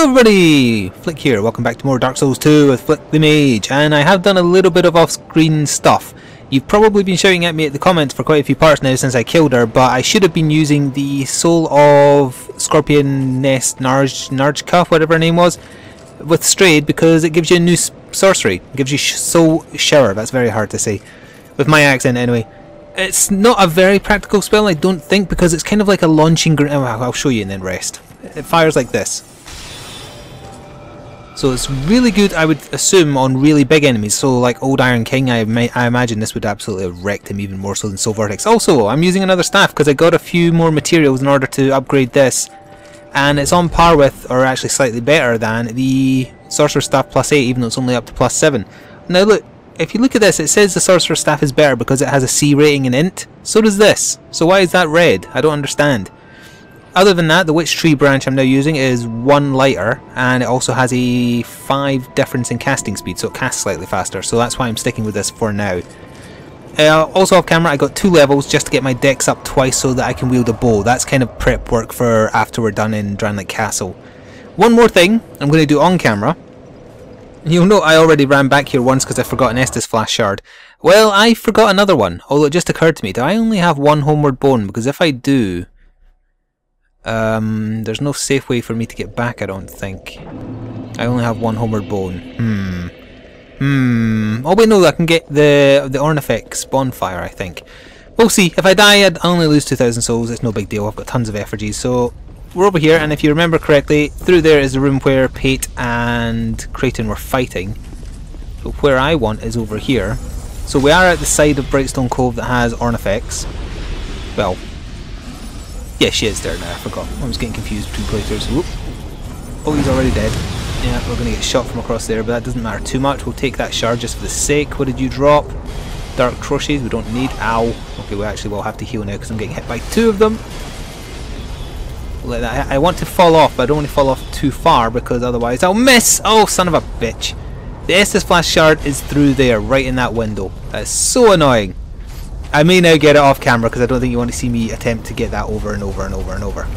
Hello everybody! Flik here, welcome back to more Dark Souls 2 with Flik the Mage, and I have done a little bit of off-screen stuff. You've probably been shouting at me at the comments for quite a few parts now since I killed her, but I should have been using the Soul of Scorpion Nest Narjka, whatever her name was, with Strayed, because it gives you a new sorcery. It gives you Soul Shower, that's very hard to say, with my accent anyway. It's not a very practical spell, I don't think, because it's kind of like a launching grenade. I'll show you and then rest. It fires like this. So it's really good, I would assume, on really big enemies. So like Old Iron King, I imagine this would absolutely have wrecked him even more so than Soul Vortex. Also, I'm using another staff because I got a few more materials in order to upgrade this. And it's on par with, or actually slightly better than, the Sorcerer's Staff +8, even though it's only up to +7. Now look, if you look at this, it says the Sorcerer's Staff is better because it has a C rating in Int. So does this. So why is that red? I don't understand. Other than that, the Witch Tree branch I'm now using is 1 lighter, and it also has a 5 difference in casting speed, so it casts slightly faster, so that's why I'm sticking with this for now. Also off camera, I got 2 levels just to get my dex up twice so that I can wield a bow. That's kind of prep work for after we're done in Drangleic Castle. One more thing I'm going to do on camera. You'll note I already ran back here once because I forgot an Estus Flash Shard. Well, I forgot another one, although it just occurred to me, do I only have 1 homeward bone? Because if I do... there's no safe way for me to get back, I don't think. I only have 1 homeward bone. Oh wait, no, I can get the Ornifex bonfire, I think. We'll see. If I die, I'd only lose 2,000 souls. It's no big deal. I've got tons of effigies. So we're over here, and if you remember correctly, through there is the room where Pate and Creighton were fighting. So where I want is over here. So we are at the side of Brightstone Cove that has Ornifex. Well, yeah, she is there now, I forgot. I was getting confused between playthroughs. Whoop. Oh, he's already dead. Yeah, we're going to get shot from across there, but that doesn't matter too much. We'll take that shard just for the sake. What did you drop? Dark Crochets, we don't need. Ow. Okay, we actually will have to heal now because I'm getting hit by 2 of them. Let that. I want to fall off, but I don't want to fall off too far because otherwise I'll miss! Oh, son of a bitch. The Estus Flash Shard is through there, right in that window. That is so annoying. I may now get it off camera because I don't think you want to see me attempt to get that over and over and over and over.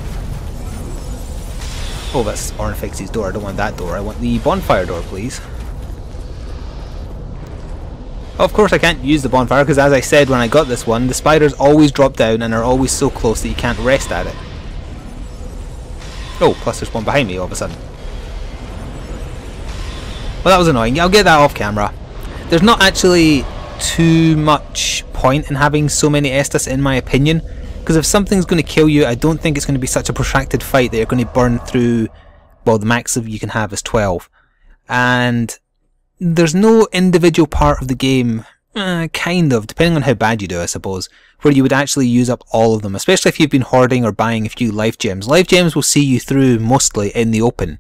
Oh, that's Ornifex's door. I don't want that door. I want the bonfire door, please. Of course I can't use the bonfire because, as I said when I got this one, the spiders always drop down and are always so close that you can't rest at it. Oh, plus there's one behind me all of a sudden. Well, that was annoying. I'll get that off camera. There's not actually too much point in having so many Estus, in my opinion, because if something's going to kill you, I don't think it's going to be such a protracted fight that you're going to burn through, well, the max of you can have is 12, and there's no individual part of the game, kind of, depending on how bad you do, I suppose, where you would actually use up all of them, especially if you've been hoarding or buying a few life gems. Life gems will see you through mostly in the open.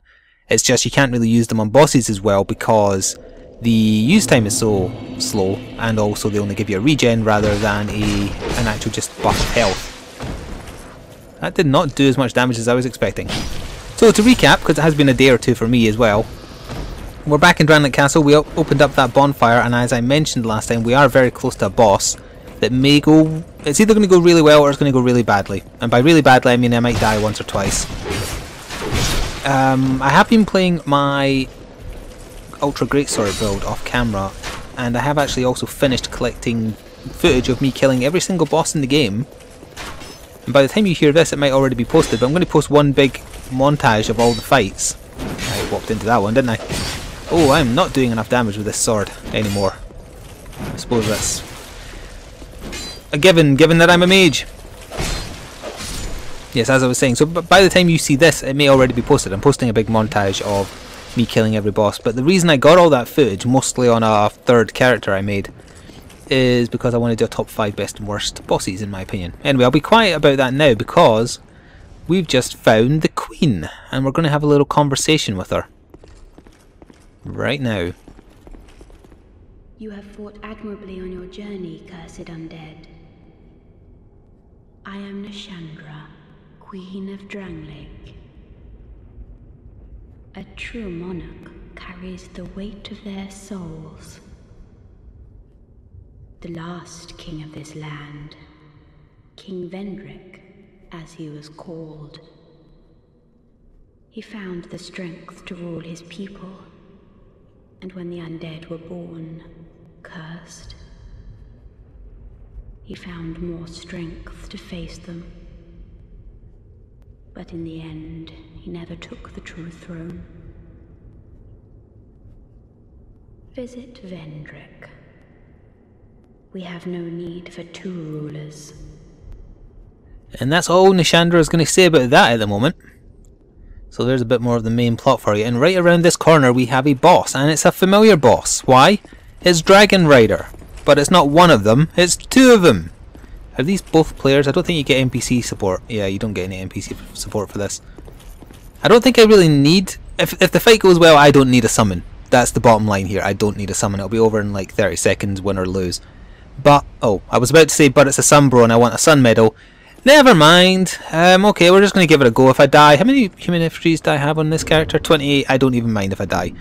It's just you can't really use them on bosses as well because the use time is so slow, and also they only give you a regen rather than an actual just buff of health. That did not do as much damage as I was expecting. So to recap, because it has been a day or two for me as well, we're back in Drangleic Castle. We opened up that bonfire, and as I mentioned last time, we are very close to a boss that may go... It's either going to go really well or it's going to go really badly. And by really badly I mean I might die once or twice. I have been playing my Ultra Greatsword build off camera, and I have actually also finished collecting footage of me killing every single boss in the game, and by the time you hear this it might already be posted, but I'm going to post one big montage of all the fights. I walked into that one, didn't I? Oh, I'm not doing enough damage with this sword anymore. I suppose that's a given that I'm a mage. Yes, as I was saying, so by the time you see this it may already be posted. I'm posting a big montage of me killing every boss, but the reason I got all that footage, mostly on a 3rd character I made, is because I want to do a top 5 best and worst bosses in my opinion. Anyway, I'll be quiet about that now because we've just found the Queen and we're going to have a little conversation with her right now. You have fought admirably on your journey, cursed undead. I am Nashandra, Queen of Drangleic. A true monarch carries the weight of their souls. The last king of this land, King Vendrick, as he was called. He found the strength to rule his people. And when the undead were born, cursed, he found more strength to face them. But in the end, he never took the true throne. Visit Vendrick. We have no need for two rulers. And that's all Nishandra is going to say about that at the moment. So there's a bit more of the main plot for you. And right around this corner we have a boss, and it's a familiar boss. Why? It's Dragon Rider. But it's not one of them, it's two of them. Are these both players? I don't think you get NPC support. Yeah, you don't get any NPC support for this. I don't think I really need... If the fight goes well, I don't need a summon. That's the bottom line here. I don't need a summon. It'll be over in like 30 seconds, win or lose. But, oh, I was about to say, but it's a sun bro and I want a sun medal. Never mind. Okay, we're just going to give it a go. If I die, how many human effigies do I have on this character? 28. I don't even mind if I die.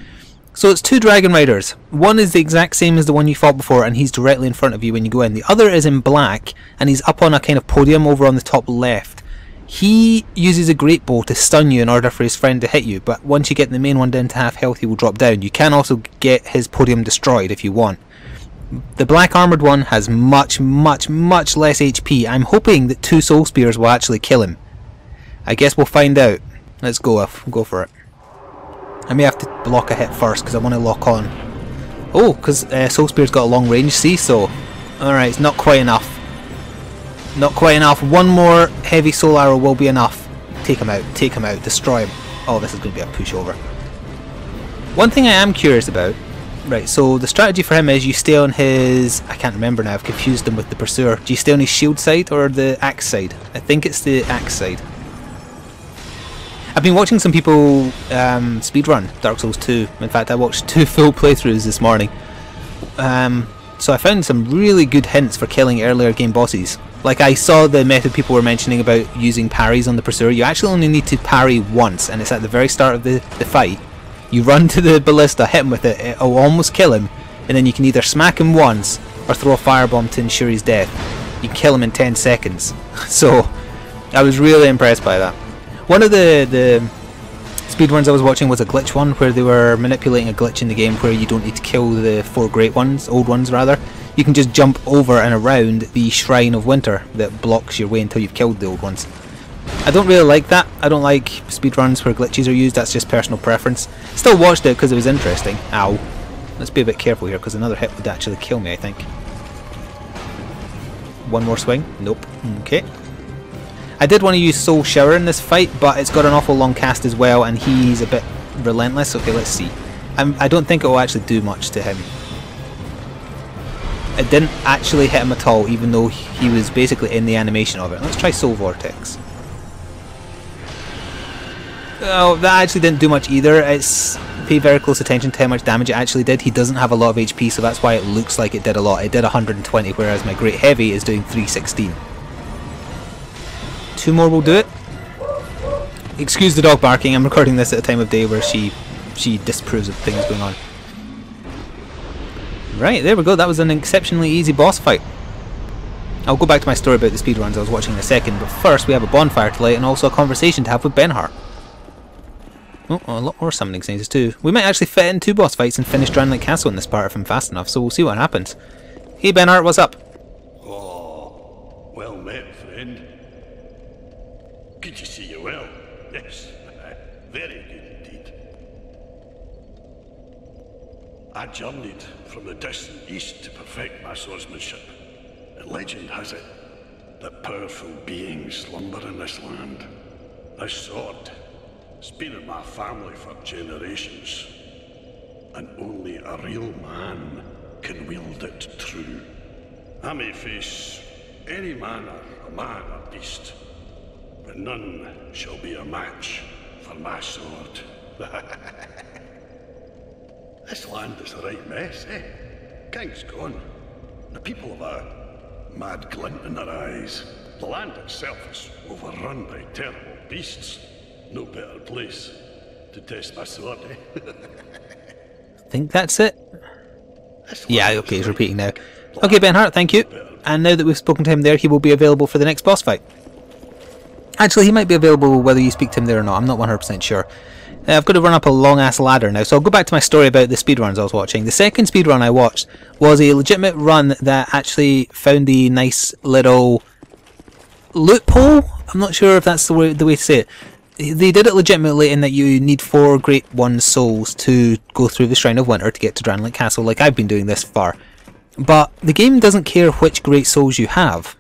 So it's two Dragon Riders. One is the exact same as the one you fought before, and he's directly in front of you when you go in. The other is in black, and he's up on a kind of podium over on the top left. He uses a great bow to stun you in order for his friend to hit you, but once you get the main one down to half health, he will drop down. You can also get his podium destroyed if you want. The black armoured one has much less HP. I'm hoping that two soul spears will actually kill him. I guess we'll find out. Let's go for it. I may have to block a hit first because I want to lock on. Oh, because soul spear's got a long range, see, so... Alright, it's not quite enough. Not quite enough. One more heavy soul arrow will be enough. Take him out, destroy him. Oh, this is going to be a pushover. One thing I am curious about... Right, so the strategy for him is you stay on his... I can't remember now, I've confused him with the Pursuer. Do you stay on his shield side or the axe side? I think it's the axe side. I've been watching some people speedrun Dark Souls 2. In fact, I watched 2 full playthroughs this morning. So I found some really good hints for killing earlier game bosses. Like I saw the method people were mentioning about using parries on the Pursuer. You actually only need to parry once, and it's at the very start of the fight. You run to the ballista, hit him with it, it'll almost kill him, and then you can either smack him once or throw a firebomb to ensure his death. You can kill him in 10 seconds. So I was really impressed by that. One of the speedruns I was watching was a glitch one, where they were manipulating a glitch in the game where you don't need to kill the 4 great ones, old ones rather. You can just jump over and around the Shrine of Winter that blocks your way until you've killed the old ones. I don't really like that. I don't like speedruns where glitches are used, that's just personal preference. Still watched it because it was interesting. Ow. Let's be a bit careful here because another hit would actually kill me, I think. One more swing? Nope. Okay. I did want to use Soul Shower in this fight, but it's got an awful long cast as well, and he's a bit relentless. Okay, let's see. I don't think it will actually do much to him. It didn't actually hit him at all, even though he was basically in the animation of it. Let's try Soul Vortex. Oh, that actually didn't do much either. Pay very close attention to how much damage it actually did. He doesn't have a lot of HP, so that's why it looks like it did a lot. It did 120, whereas my Great Heavy is doing 316. 2 more will do it. Excuse the dog barking, I'm recording this at a time of day where she disapproves of things going on. Right, there we go, that was an exceptionally easy boss fight. I'll go back to my story about the speedruns I was watching in a second, but first we have a bonfire to light and also a conversation to have with Benhart. Oh, a lot more summoning sneezes too. We might actually fit in 2 boss fights and finish Drangleic Castle in this part if I'm fast enough, so we'll see what happens. Hey Benhart, what's up? Oh, well met, friend. Good to see you well. Yes, very good indeed. I journeyed from the distant east to perfect my swordsmanship, and legend has it that powerful beings slumber in this land. This sword has been in my family for generations, and only a real man can wield it true. I may face any manner of man or beast, but none shall be a match for my sword. This land is a right mess, eh? King's gone. The people have a mad glint in their eyes. The land itself is overrun by terrible beasts. No better place to test my sword, eh? I think that's it. Yeah, okay, he's repeating now. Okay, Benhart, thank you. And now that we've spoken to him there, he will be available for the next boss fight. Actually, he might be available whether you speak to him there or not. I'm not 100% sure. I've got to run up a long ass ladder now, so I'll go back to my story about the speedruns I was watching. The second speedrun I watched was a legitimate run that actually found the nice little loophole. I'm not sure if that's the way to say it. They did it legitimately in that you need 4 Great One souls to go through the Shrine of Winter to get to Drangleic Castle, like I've been doing this far. But the game doesn't care which Great Souls you have.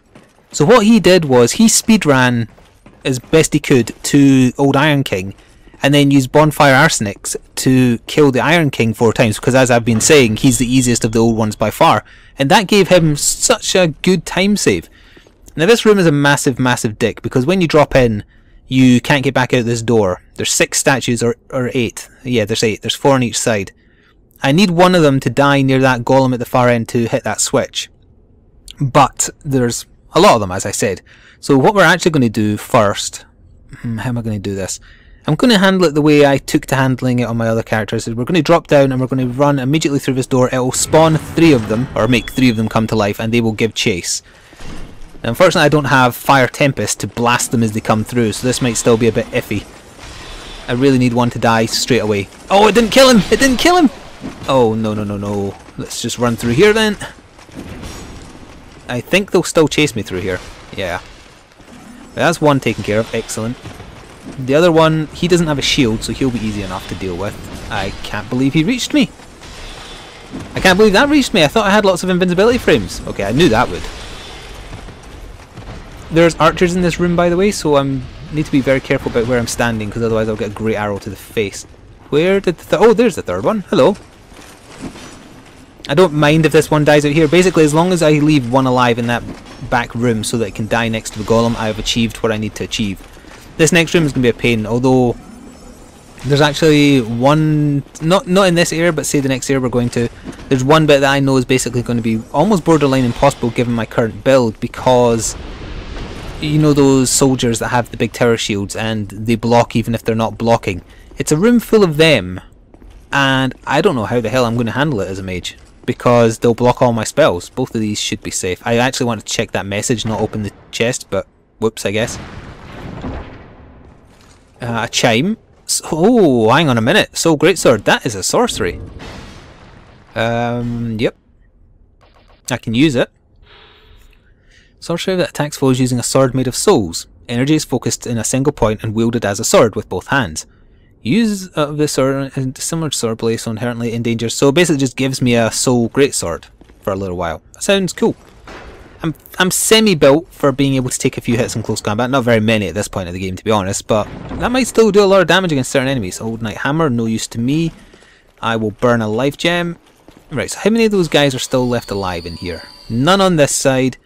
So what he did was he speedran as best he could to Old Iron King, and then used bonfire arsenics to kill the Iron King 4 times, because as I've been saying, he's the easiest of the old ones by far, and that gave him such a good time save. Now this room is a massive, massive dick, because when you drop in, you can't get back out this door. There's 6 statues, or 8. Yeah, there's 8. There's 4 on each side. I need one of them to die near that golem at the far end to hit that switch. But there's a lot of them, as I said. So what we're actually going to do first... how am I going to do this? I'm going to handle it the way I took to handling it on my other characters. We're going to drop down and we're going to run immediately through this door. It will spawn 3 of them, or make 3 of them come to life, and they will give chase. Now, unfortunately, I don't have Fire Tempest to blast them as they come through, so this might still be a bit iffy. I really need one to die straight away. Oh, it didn't kill him! It didn't kill him! Oh, no, no, no, no. Let's just run through here then. I think they'll still chase me through here. Yeah. That's one taken care of. Excellent. The other one, he doesn't have a shield, so he'll be easy enough to deal with. I can't believe he reached me. I can't believe that reached me. I thought I had lots of invincibility frames. Okay, I knew that would. There's archers in this room, by the way, so I need to be very careful about where I'm standing, because otherwise I'll get a great arrow to the face. Where did the... oh, there's the third one. Hello. I don't mind if this one dies out here. Basically, as long as I leave one alive in that back room so that it can die next to the golem, I've achieved what I need to achieve. This next room is going to be a pain, although there's actually one, not in this area, but say the next area we're going to, there's one bit that I know is basically going to be almost borderline impossible given my current build, because you know those soldiers that have the big tower shields and they block even if they're not blocking. It's a room full of them, and I don't know how the hell I'm going to handle it as a mage, because they'll block all my spells. Both of these should be safe. I actually want to check that message, not open the chest, but whoops, I guess. A chime. Oh, hang on a minute. Soul Greatsword. That is a sorcery. Yep. I can use it. Sorcery that attacks foes using a sword made of souls. Energy is focused in a single point and wielded as a sword with both hands. Use of this sword and similar to sword blade, so inherently in danger. So basically just gives me a soul greatsword for a little while. That sounds cool. I'm semi-built for being able to take a few hits in close combat. Not very many at this point of the game, to be honest, but that might still do a lot of damage against certain enemies. Old Knight Hammer, no use to me. I will burn a life gem. Right, so how many of those guys are still left alive in here? None on this side.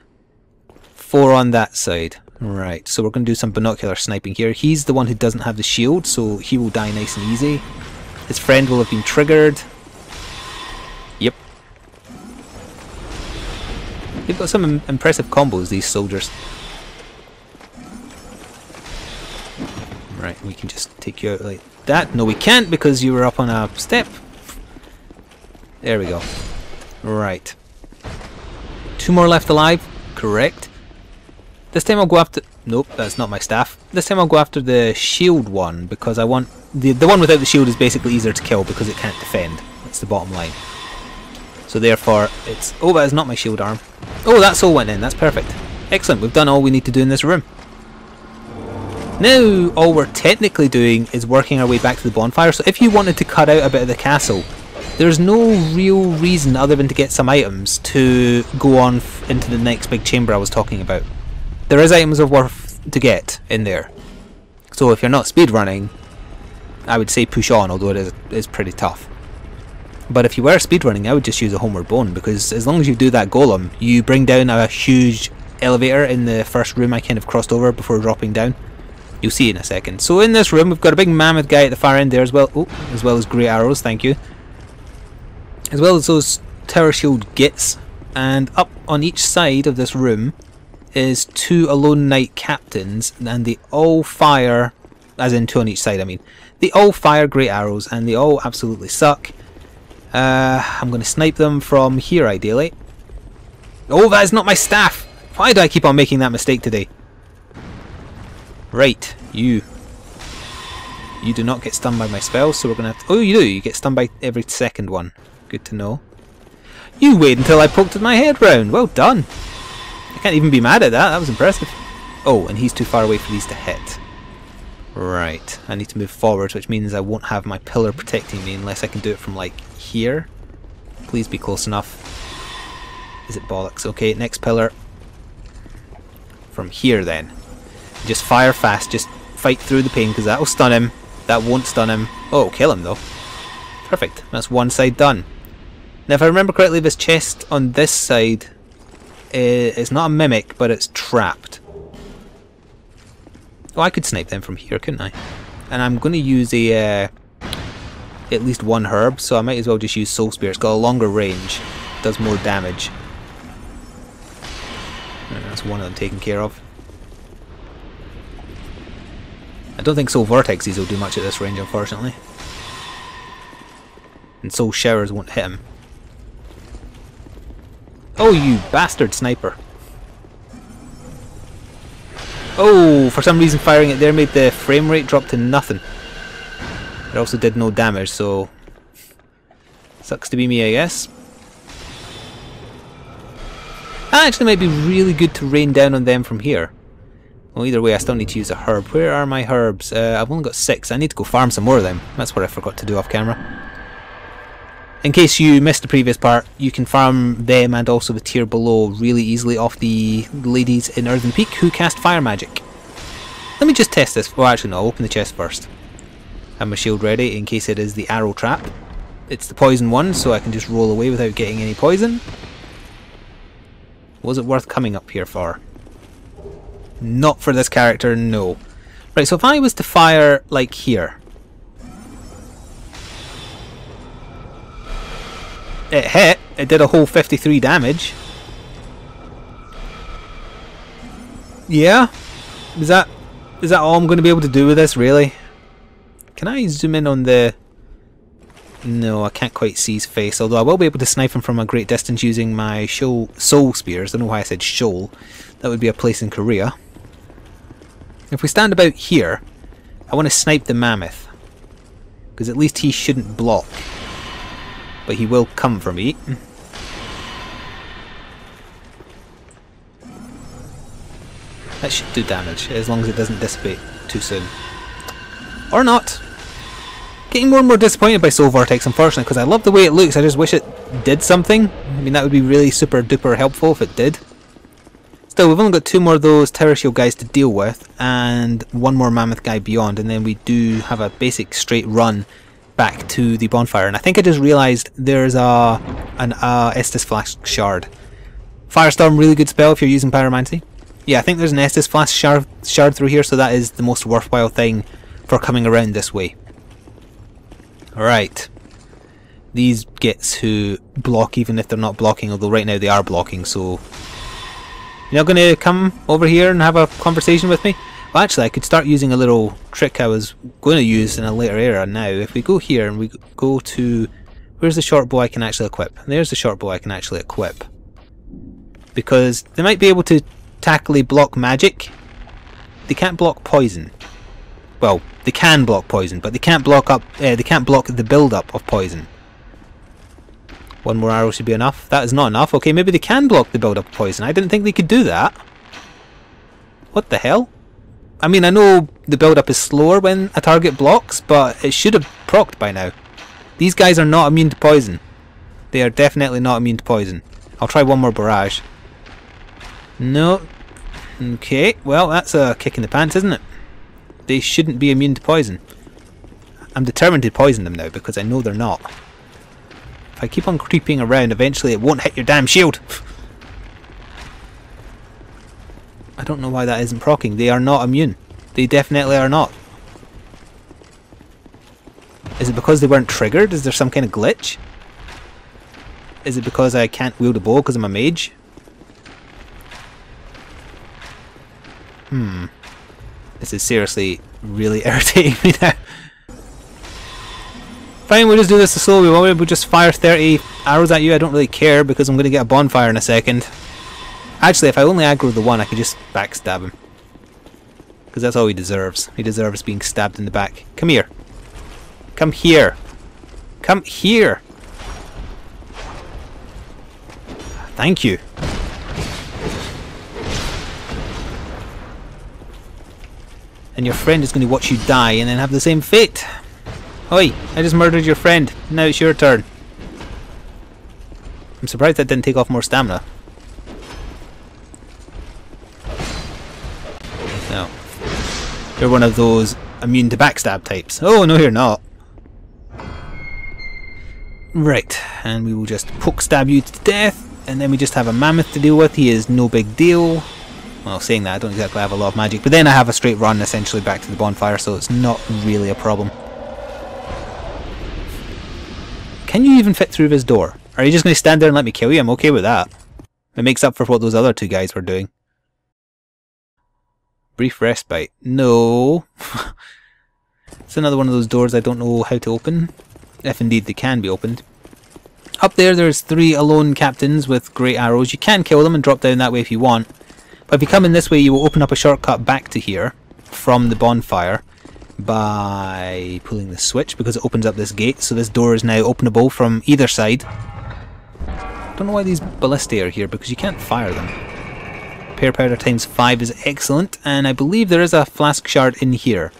4 on that side. Right, so we're going to do some binocular sniping here. He's the one who doesn't have the shield, so he will die nice and easy. His friend will have been triggered. Yep. They've got some impressive combos, these soldiers. Right, we can just take you out like that. No, we can't, because you were up on a step. There we go. Right. 2 more left alive. Correct. This time I'll go after... nope, that's not my staff. This time I'll go after the shield one, because I want... the one without the shield is basically easier to kill because it can't defend. That's the bottom line. So therefore, it's... oh, that is not my shield arm. Oh, that soul went in. That's perfect. Excellent. We've done all we need to do in this room. Now, all we're technically doing is working our way back to the bonfire. So if you wanted to cut out a bit of the castle, there's no real reason other than to get some items to go on into the next big chamber I was talking about. There is items of worth to get in there. So if you're not speedrunning, I would say push on, although it is pretty tough. But if you were speedrunning, I would just use a homeward bone, because as long as you do that golem, you bring down a huge elevator in the first room I kind of crossed over before dropping down. You'll see in a second. So in this room, we've got a big mammoth guy at the far end there as well. Oh, as well as grey arrows, thank you. As well as those tower shield gits. And up on each side of this room is 2 Alone Knight captains, and they all fire, as in 2 on each side I mean. They all fire great arrows, and they all absolutely suck. I'm going to snipe them from here ideally. Oh, that is not my staff! Why do I keep on making that mistake today? Right, you. You do not get stunned by my spells, so we're gonna have to... Oh, you do! You get stunned by every second one. Good to know. You wait until I poked my head round! Well done! I can't even be mad at that, that was impressive. Oh, and he's too far away for these to hit. Right, I need to move forwards, which means I won't have my pillar protecting me unless I can do it from, like, here. Please be close enough. Is it bollocks? Okay, next pillar. From here then. Just fire fast, just fight through the pain, because that'll stun him. That won't stun him. Oh, it'll kill him though. Perfect, that's one side done. Now if I remember correctly, this chest on this side is not a mimic, but it's trapped. Oh, I could snipe them from here, couldn't I? And I'm going to use a at least one herb, so I might as well just use Soul Spear. It's got a longer range, does more damage. That's one of them taken care of. I don't think Soul Vortexes will do much at this range, unfortunately. And Soul Showers won't hit him. Oh, you bastard sniper. Oh, for some reason firing it there made the frame rate drop to nothing. It also did no damage, so... Sucks to be me, I guess. That actually might be really good to rain down on them from here. Well, either way, I still need to use a herb. Where are my herbs? I've only got 6. I need to go farm some more of them. That's what I forgot to do off camera. In case you missed the previous part, you can farm them and also the tier below really easily off the ladies in Earthen Peak who cast fire magic. Let me just test this. Well, actually no, I'll open the chest first. Have my shield ready in case it is the arrow trap. It's the poison one, so I can just roll away without getting any poison. Was it worth coming up here for? Not for this character, no. Right, so if I was to fire, like, here. It hit. It did a whole 53 damage. Yeah? Is that all I'm going to be able to do with this, really? Can I zoom in on the... No, I can't quite see his face, although I will be able to snipe him from a great distance using my soul spears. I don't know why I said shoal. That would be a place in Korea. If we stand about here, I want to snipe the mammoth. Because at least he shouldn't block. But he will come for me. That should do damage, as long as it doesn't dissipate too soon. Or not. Getting more and more disappointed by Soul Vortex, unfortunately, because I love the way it looks. I just wish it did something. I mean, that would be really super duper helpful if it did. Still, we've only got 2 more of those Tower Shield guys to deal with, and 1 more Mammoth guy beyond, and then we do have a basic straight run back to the bonfire. And I think I just realised there's an Estus Flask Shard. Firestorm, really good spell if you're using Pyromancy. Yeah, I think there's an Estus Flask shard through here, so that is the most worthwhile thing for coming around this way. Alright. These gets who block even if they're not blocking, although right now they are blocking, so... You're not going to come over here and have a conversation with me? Well, actually, I could start using a little trick I was going to use in a later era now. If we go here and we go to... Where's the short bow I can actually equip? There's the short bow I can actually equip. Because they might be able to tackly block magic. They can't block poison. Well, they can block poison, but they can't block the build-up of poison. 1 more arrow should be enough. That is not enough. Okay, maybe they can block the build-up of poison. I didn't think they could do that. What the hell? I mean, I know the build-up is slower when a target blocks, but it should have procced by now. These guys are not immune to poison. They are definitely not immune to poison. I'll try 1 more barrage. No. Okay, well, that's a kick in the pants, isn't it? They shouldn't be immune to poison. I'm determined to poison them now because I know they're not. If I keep on creeping around, eventually it won't hit your damn shield. I don't know why that isn't proccing. They are not immune. They definitely are not. Is it because they weren't triggered? Is there some kind of glitch? Is it because I can't wield a bow because I'm a mage? This is seriously really irritating me now. Fine, we'll just do this slowly. We'll just fire 30 arrows at you. I don't really care because I'm going to get a bonfire in a second. Actually, if I only aggro the one, I could just backstab him. Because because that's all he deserves. He deserves being stabbed in the back. Come here. Come here. Come here. Thank you. And your friend is going to watch you die and then have the same fate. Oi, I just murdered your friend. Now it's your turn. I'm surprised that didn't take off more stamina. No. You're one of those immune to backstab types. Oh, no you're not. Right, and we will just poke stab you to death. And then we just have a mammoth to deal with. He is no big deal. Well, saying that, I don't exactly have a lot of magic. But then I have a straight run essentially back to the bonfire, so it's not really a problem. Can you even fit through this door? Are you just going to stand there and let me kill you? I'm okay with that. It makes up for what those other two guys were doing. Brief respite. No. It's another one of those doors I don't know how to open. If indeed they can be opened. Up there's 3 alone captains with great arrows. You can kill them and drop down that way if you want. But if you come in this way, you will open up a shortcut back to here from the bonfire by pulling the switch, because it opens up this gate. So this door is now openable from either side. Don't know why these ballistae are here, because you can't fire them. Pear powder times 5 is excellent, and I believe there is a flask shard in here.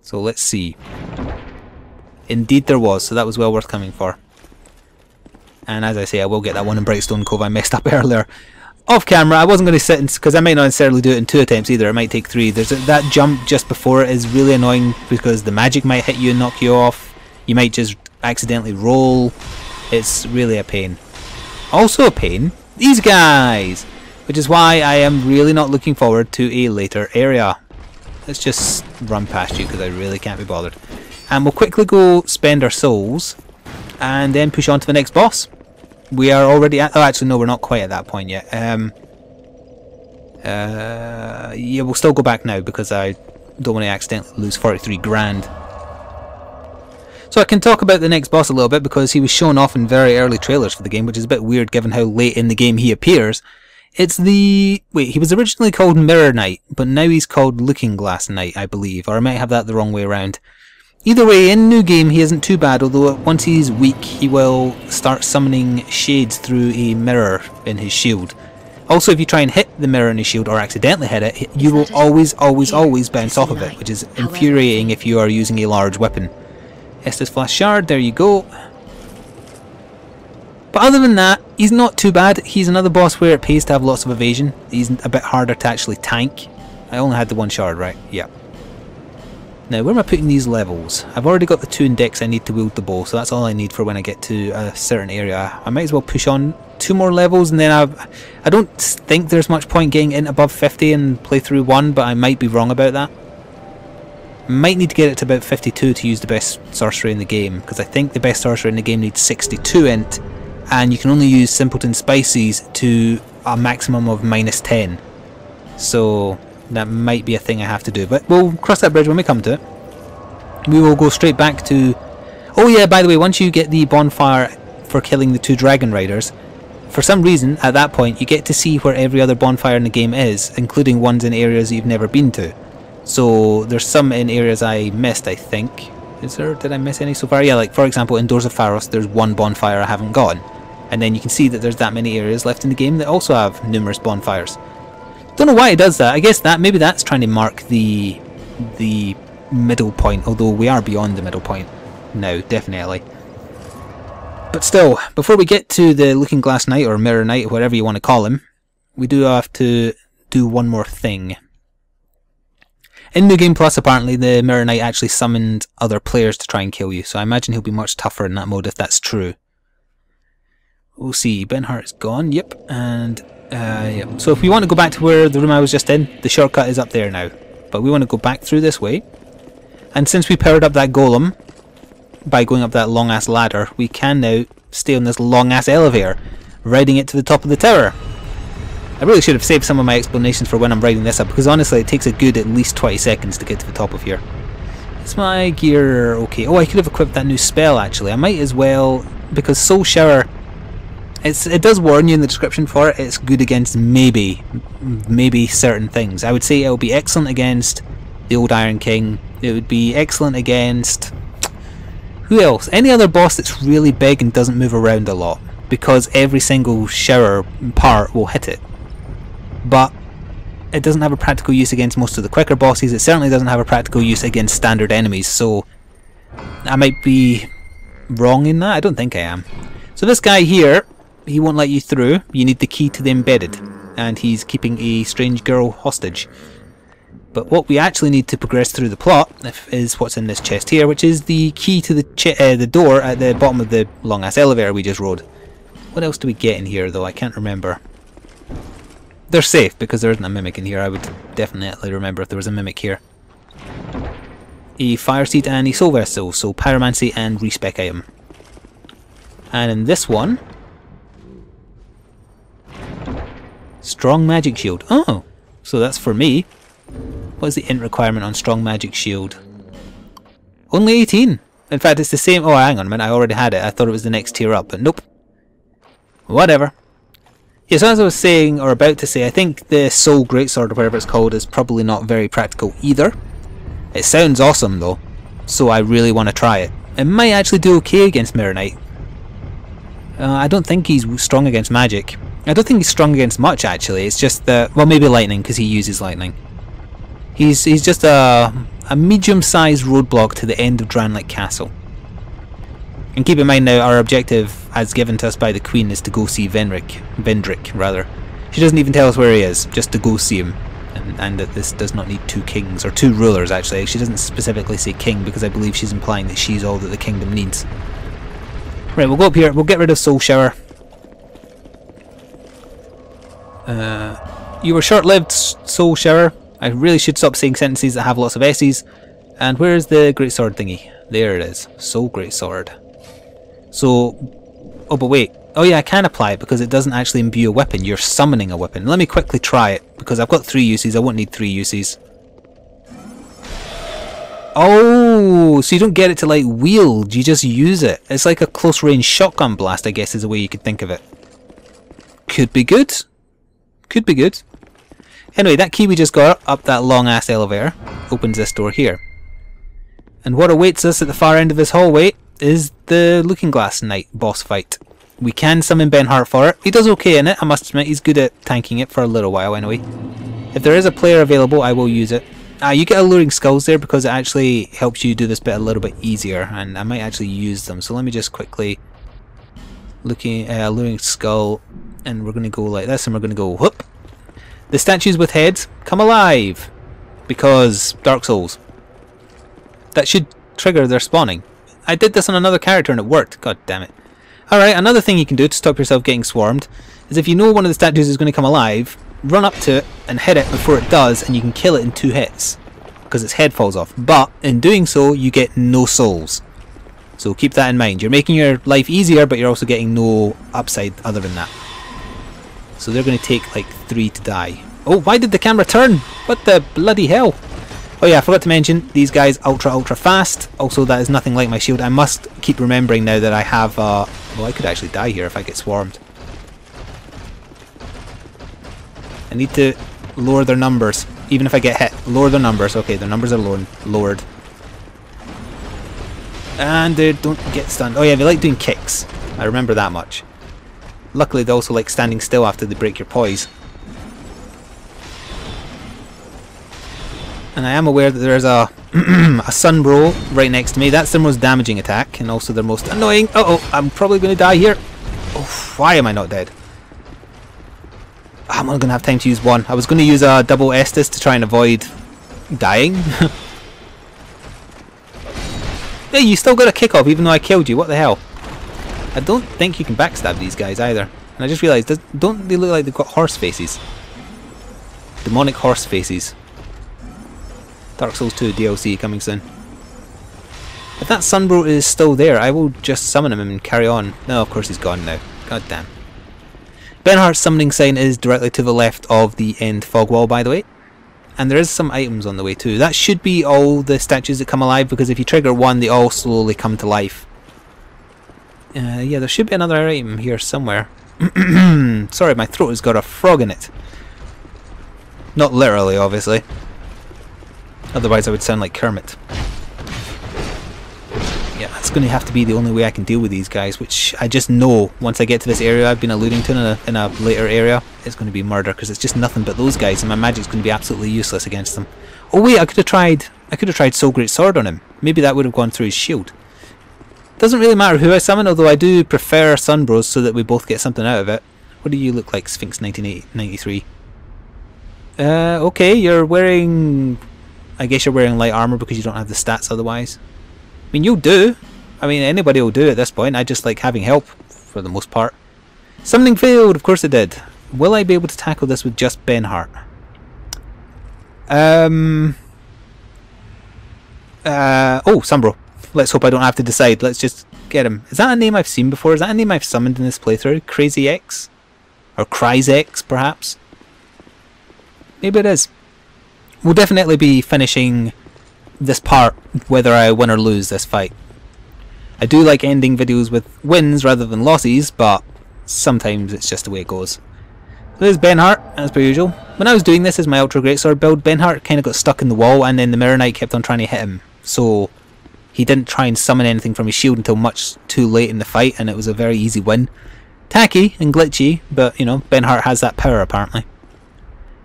So let's see. Indeed there was, so that was well worth coming for. And as I say, I will get that one in Brightstone Cove I messed up earlier. Off camera, I wasn't going to sit because I might not necessarily do it in 2 attempts either, it might take 3. That jump just before it is really annoying because the magic might hit you and knock you off. You might just accidentally roll. It's really a pain. Also a pain, these guys! Which is why I am really not looking forward to a later area. Let's just run past you because I really can't be bothered. And we'll quickly go spend our souls and then push on to the next boss. We are already at... Oh, actually, no, we're not quite at that point yet. Yeah, we'll still go back now because I don't want to accidentally lose 43 grand. So I can talk about the next boss a little bit because he was shown off in very early trailers for the game, which is a bit weird given how late in the game he appears. It's the... Wait, he was originally called Mirror Knight, but now he's called Looking Glass Knight, I believe. Or I might have that the wrong way around. Either way, in New Game he isn't too bad, although once he's weak he will start summoning shades through a mirror in his shield. Also, if you try and hit the mirror in his shield or accidentally hit it, you will always bounce off of it, which is infuriating if you are using a large weapon. Estus Flash Shard, there you go. But other than that, he's not too bad. He's another boss where it pays to have lots of evasion. He's a bit harder to actually tank. I only had the 1 shard, right? Yeah. Now, where am I putting these levels? I've already got the 2 index I need to wield the bow, so that's all I need for when I get to a certain area. I might as well push on 2 more levels, and then I don't think there's much point getting in above 50 and play through 1, but I might be wrong about that. Might need to get it to about 52 to use the best sorcery in the game, because I think the best sorcery in the game needs 62 int, and you can only use Simpleton Spices to a maximum of -10. So that might be a thing I have to do, but we'll cross that bridge when we come to it. We will go straight back to... Oh yeah, by the way, once you get the bonfire for killing the 2 dragon riders, for some reason, at that point, you get to see where every other bonfire in the game is, including ones in areas you've never been to. So there's some in areas I missed, I think. Did I miss any so far? Yeah, like for example, in Doors of Pharos, there's 1 bonfire I haven't gotten. And then you can see that there's that many areas left in the game that also have numerous bonfires. Don't know why it does that. I guess maybe that's trying to mark the middle point, although we are beyond the middle point now, definitely. But still, before we get to the Looking Glass Knight or Mirror Knight, whatever you want to call him, we do have to do one more thing. In New Game Plus, apparently, the Mirror Knight actually summoned other players to try and kill you, so I imagine he'll be much tougher in that mode if that's true. We'll see. Benhart is gone, yep, and... Yep. So if we want to go back to where the room I was just in, the shortcut is up there now. But we want to go back through this way. And since we powered up that golem by going up that long ass ladder, we can now stay on this long ass elevator, riding it to the top of the tower. I really should have saved some of my explanations for when I'm riding this up, because honestly it takes a good at least 20 seconds to get to the top of here. Is my gear okay? Oh, I could have equipped that new spell actually. I might as well, because Soul Shower It does warn you in the description for it. It's good against maybe certain things. I would say it will be excellent against the old Iron King. It would be excellent against... who else? Any other boss that's really big and doesn't move around a lot, because every single shower part will hit it. But it doesn't have a practical use against most of the quicker bosses. It certainly doesn't have a practical use against standard enemies, so I might be wrong in that. I don't think I am. So this guy here, he won't let you through. You need the key to the embedded, and he's keeping a strange girl hostage. But what we actually need to progress through the plot is what's in this chest here, which is the key to the door at the bottom of the long ass elevator we just rode. What else do we get in here though? I can't remember. They're safe because there isn't a mimic in here. I would definitely remember if there was a mimic here. A fire seed and a soul vessel, so pyromancy and respec item. And in this one, strong magic shield. Oh, so that's for me. What is the int requirement on strong magic shield? Only 18. In fact, it's the same. Oh, hang on a minute. I already had it. I thought it was the next tier up, but nope. Whatever. Yeah, so as I was saying, or about to say, I think the Soul Greatsword, or whatever it's called, is probably not very practical either. It sounds awesome though, so I really want to try it. It might actually do okay against Mirror Knight. I don't think he's strong against magic. I don't think he's strong against much actually. It's just that, well, maybe lightning because he uses lightning. He's just a medium-sized roadblock to the end of Drangleic Castle. And keep in mind now, our objective, as given to us by the Queen, is to go see Vendrick rather. She doesn't even tell us where he is, just to go see him. And that this does not need two kings, or two rulers actually. She doesn't specifically say king because I believe she's implying that she's all that the kingdom needs. Right, we'll go up here, we'll get rid of Soul Shower. You were short-lived, Soul Shower. I really should stop saying sentences that have lots of S's. And where is the great sword thingy? There it is. Soul Great Sword. So, oh but wait. Oh yeah, I can apply it because it doesn't actually imbue a weapon. You're summoning a weapon. Let me quickly try it because I've got 3 uses. I won't need 3 uses. Oh, so you don't get it to like wield. You just use it. It's like a close range shotgun blast, I guess is the way you could think of it. Could be good. Could be good. Anyway, that key we just got up that long ass elevator opens this door here. And what awaits us at the far end of this hallway is the Looking Glass Knight boss fight. We can summon Ben Hart for it. He does okay in it, I must admit. He's good at tanking it for a little while anyway. If there is a player available, I will use it. You get Alluring Skulls there because it actually helps you do this bit a little bit easier, and I might actually use them. So let me just quickly Alluring Skull, and we're going to go like this, and we're going to go whoop. The statues with heads come alive because Dark Souls. That should trigger their spawning. I did this on another character and it worked. God damn it. Alright, another thing you can do to stop yourself getting swarmed is if you know one of the statues is going to come alive, run up to it and hit it before it does, and you can kill it in 2 hits because its head falls off. But in doing so, you get no souls. So keep that in mind. You're making your life easier, but you're also getting no upside other than that. So they're going to take like 3 to die. Oh, why did the camera turn? What the bloody hell? Oh yeah, I forgot to mention, these guys ultra fast. Also, that is nothing like my shield. I must keep remembering now that I have, well, I could actually die here if I get swarmed. I need to lower their numbers, even if I get hit. Lower their numbers. Okay, their numbers are lowered. And they don't get stunned. Oh yeah, they like doing kicks. I remember that much. Luckily, they also like standing still after they break your poise. And I am aware that there's a Sunbro right next to me. That's their most damaging attack, and also their most annoying. Uh-oh, I'm probably going to die here. Oh, why am I not dead? I'm only going to have time to use 1. I was going to use a double Estus to try and avoid dying. Hey, you still got a kick off even though I killed you. What the hell? I don't think you can backstab these guys either. And I just realised, don't they look like they've got horse faces? Demonic horse faces. Dark Souls 2 DLC coming soon. If that Sunbro is still there, I will just summon him and carry on. No, of course he's gone now. God damn. Benhart's summoning sign is directly to the left of the end fog wall, by the way. And there is some items on the way too. That should be all the statues that come alive, because if you trigger one, they all slowly come to life. Yeah, there should be another item here somewhere. Sorry, my throat has got a frog in it. Not literally, obviously. Otherwise I would sound like Kermit. Yeah, that's going to have to be the only way I can deal with these guys, which I just know once I get to this area I've been alluding to in a later area, it's going to be murder, because it's just nothing but those guys, and my magic's going to be absolutely useless against them. Oh wait, I could have tried Soul Great Sword on him. Maybe that would have gone through his shield. Doesn't really matter who I summon, although I do prefer Sunbros so that we both get something out of it. What do you look like, Sphinx 1993? Okay, you're wearing... I guess you're wearing light armor because you don't have the stats otherwise. I mean, you'll do. I mean, anybody will do at this point. I just like having help, for the most part. Summoning failed, of course it did. Will I be able to tackle this with just Benhart? Oh, Sumbro. Let's hope I don't have to decide. Let's just get him. Is that a name I've seen before? Is that a name I've summoned in this playthrough? Crazy X? Or Cryzex, perhaps? Maybe it is. We'll definitely be finishing this part whether I win or lose this fight. I do like ending videos with wins rather than losses, but sometimes it's just the way it goes. There's Benhart, as per usual. When I was doing this as my Ultra Greatsword build, Benhart kind of got stuck in the wall, and then the Mirror Knight kept on trying to hit him. So he didn't try and summon anything from his shield until much too late in the fight, and it was a very easy win. Tacky and glitchy, but you know, Benhart has that power apparently.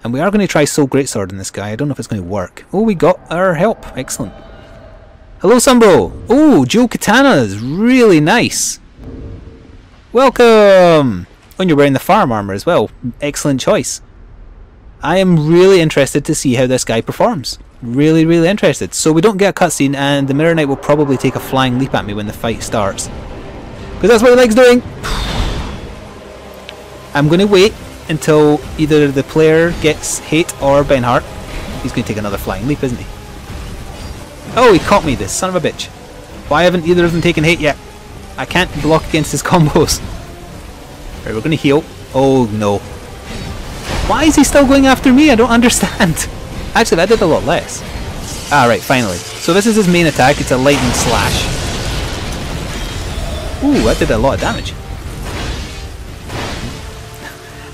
And we are going to try Soul Greatsword in this guy. I don't know if it's going to work. Oh, we got our help. Excellent. Hello, Sumbro. Oh, dual katanas. Really nice. Welcome. And you're wearing the farm armor as well. Excellent choice. I am really interested to see how this guy performs. Really, really interested. So we don't get a cutscene, and the Mirror Knight will probably take a flying leap at me when the fight starts. Because that's what he likes doing. I'm going to wait until either the player gets hit or Benhart. He's going to take another flying leap, isn't he? Oh, he caught me, this son of a bitch. Why haven't either of them taken hit yet? I can't block against his combos. Right, we're going to heal. Oh no. Why is he still going after me? I don't understand. Actually, that did a lot less. Ah, right, finally. So this is his main attack. It's a lightning slash. Ooh, that did a lot of damage.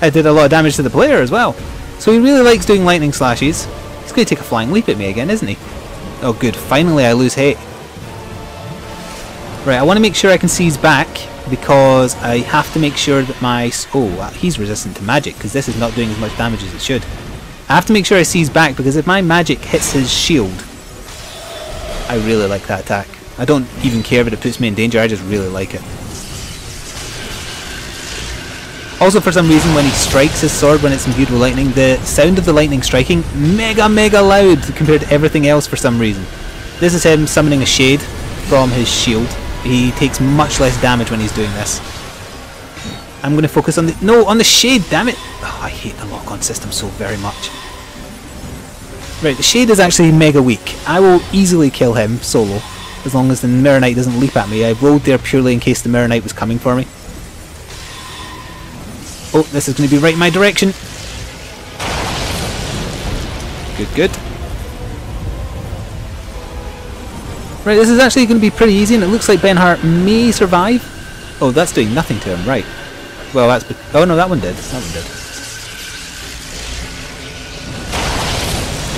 I did a lot of damage to the player as well. So he really likes doing lightning slashes. He's going to take a flying leap at me again, isn't he? Oh good, finally I lose hate. Right, I want to make sure I can seize back, because I have to make sure that my... Oh, he's resistant to magic, because this is not doing as much damage as it should. I have to make sure I seize back, because if my magic hits his shield, I really like that attack. I don't even care if it puts me in danger, I just really like it. Also, for some reason, when he strikes his sword when it's imbued with lightning, the sound of the lightning striking mega loud compared to everything else for some reason. This is him summoning a shade from his shield. He takes much less damage when he's doing this. I'm going to focus on the... No, on the shade, damn it! Oh, I hate the lock-on system so very much. Right, the shade is actually mega weak. I will easily kill him solo, as long as the Mirror Knight doesn't leap at me. I rolled there purely in case the Mirror Knight was coming for me. Oh, this is going to be right in my direction. Good, good. Right, this is actually going to be pretty easy, and it looks like Benhart may survive. Oh, that's doing nothing to him, right. Well, that's... Oh no, that one did. That one did.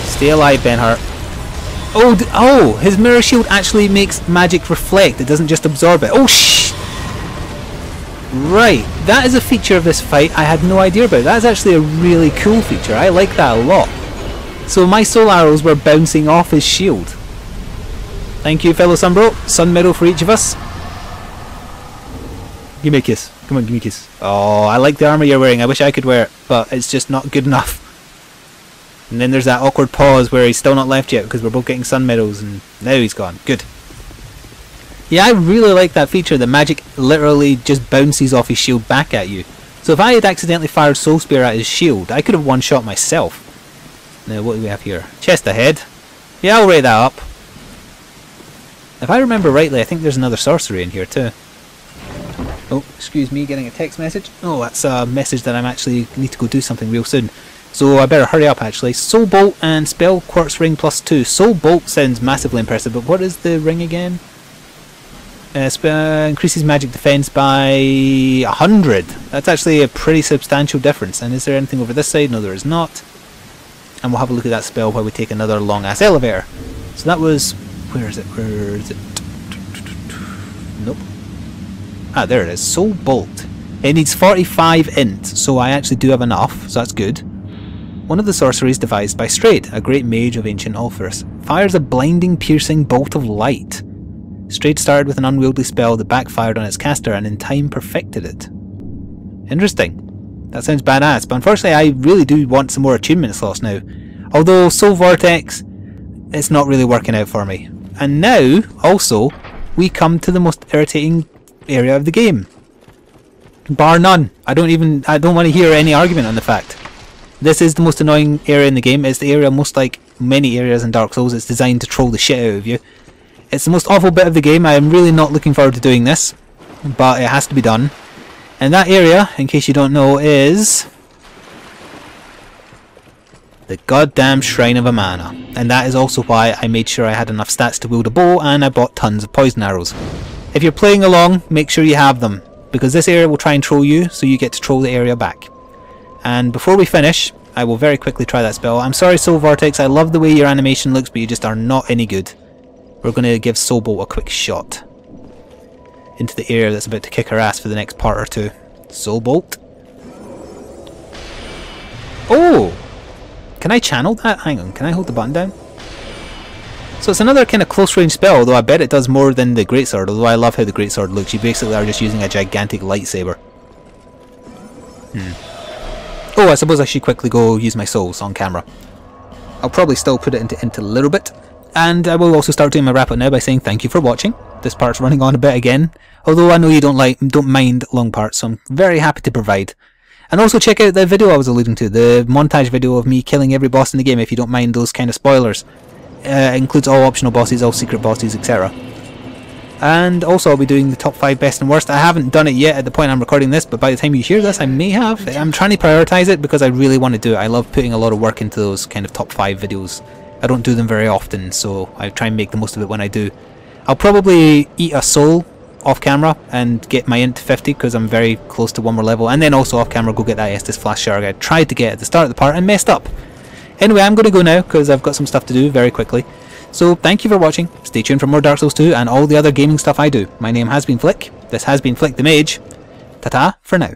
Stay alive, Benhart. Oh, oh! His mirror shield actually makes magic reflect. It doesn't just absorb it. Oh, shh! Right, that is a feature of this fight I had no idea about. That is actually a really cool feature. I like that a lot. So my soul arrows were bouncing off his shield. Thank you, fellow Sunbro. Sun medal for each of us. Give me a kiss. Come on, give me a kiss. Oh, I like the armour you're wearing. I wish I could wear it, but it's just not good enough. And then there's that awkward pause where he's still not left yet because we're both getting sun medals, and now he's gone. Good. Yeah, I really like that feature. The magic literally just bounces off his shield back at you. So if I had accidentally fired Soul Spear at his shield, I could have one-shot myself. Now, what do we have here? Chest ahead. Yeah, I'll rate that up. If I remember rightly, I think there's another sorcery in here too. Oh, excuse me, getting a text message. Oh, that's a message that I'm actually need to go do something real soon. So I better hurry up actually. Soul Bolt and Spell Quartz Ring +2. Soul Bolt sounds massively impressive, but what is the ring again? Increases magic defense by 100. That's actually a pretty substantial difference. And is there anything over this side? No, there is not. And we'll have a look at that spell while we take another long ass elevator. So that was... where is it? Where is it? Nope. Ah, there it is. Soul Bolt. It needs 45 int, so I actually do have enough, so that's good. One of the sorceries devised by Straight, a great mage of ancient Ulthus, fires a blinding, piercing bolt of light. Straight started with an unwieldy spell that backfired on its caster and in time perfected it. Interesting. That sounds badass, but unfortunately I really do want some more attunement slots now. Although Soul Vortex, it's not really working out for me. And now, also, we come to the most irritating area of the game. Bar none. I don't want to hear any argument on the fact. This is the most annoying area in the game. It's the area, most like many areas in Dark Souls, it's designed to troll the shit out of you. It's the most awful bit of the game. I am really not looking forward to doing this, but it has to be done. And that area, in case you don't know, is the goddamn Shrine of Amana. And that is also why I made sure I had enough stats to wield a bow, and I bought tons of poison arrows. If you're playing along, make sure you have them, because this area will try and troll you, so you get to troll the area back. And before we finish, I will very quickly try that spell. I'm sorry, Soul Vortex, I love the way your animation looks, but you just are not any good. We're going to give Soul Bolt a quick shot into the area that's about to kick our ass for the next part or two. Soul Bolt. Oh! Can I channel that? Hang on, can I hold the button down? So it's another kind of close range spell, although I bet it does more than the Greatsword, although I love how the Greatsword looks. You basically are just using a gigantic lightsaber. Oh, I suppose I should quickly go use my souls on camera. I'll probably still put it into a little bit. And I will also start doing my wrap up now by saying thank you for watching. This part's running on a bit again, although I know you don't mind long parts, so I'm very happy to provide. And also check out the video I was alluding to, the montage video of me killing every boss in the game, if you don't mind those kind of spoilers. It includes all optional bosses, all secret bosses, etc. And also I'll be doing the top 5 best and worst. I haven't done it yet at the point I'm recording this, but by the time you hear this I may have. I'm trying to prioritise it because I really want to do it. I love putting a lot of work into those kind of top 5 videos. I don't do them very often, so I try and make the most of it when I do. I'll probably eat a soul off camera and get my int to 50 because I'm very close to one more level, and then also off camera go get that Estus Flash Shark I tried to get at the start of the part and messed up. Anyway, I'm going to go now because I've got some stuff to do very quickly. So thank you for watching, stay tuned for more Dark Souls 2 and all the other gaming stuff I do. My name has been Flik, this has been Flik the Mage. Ta-ta for now.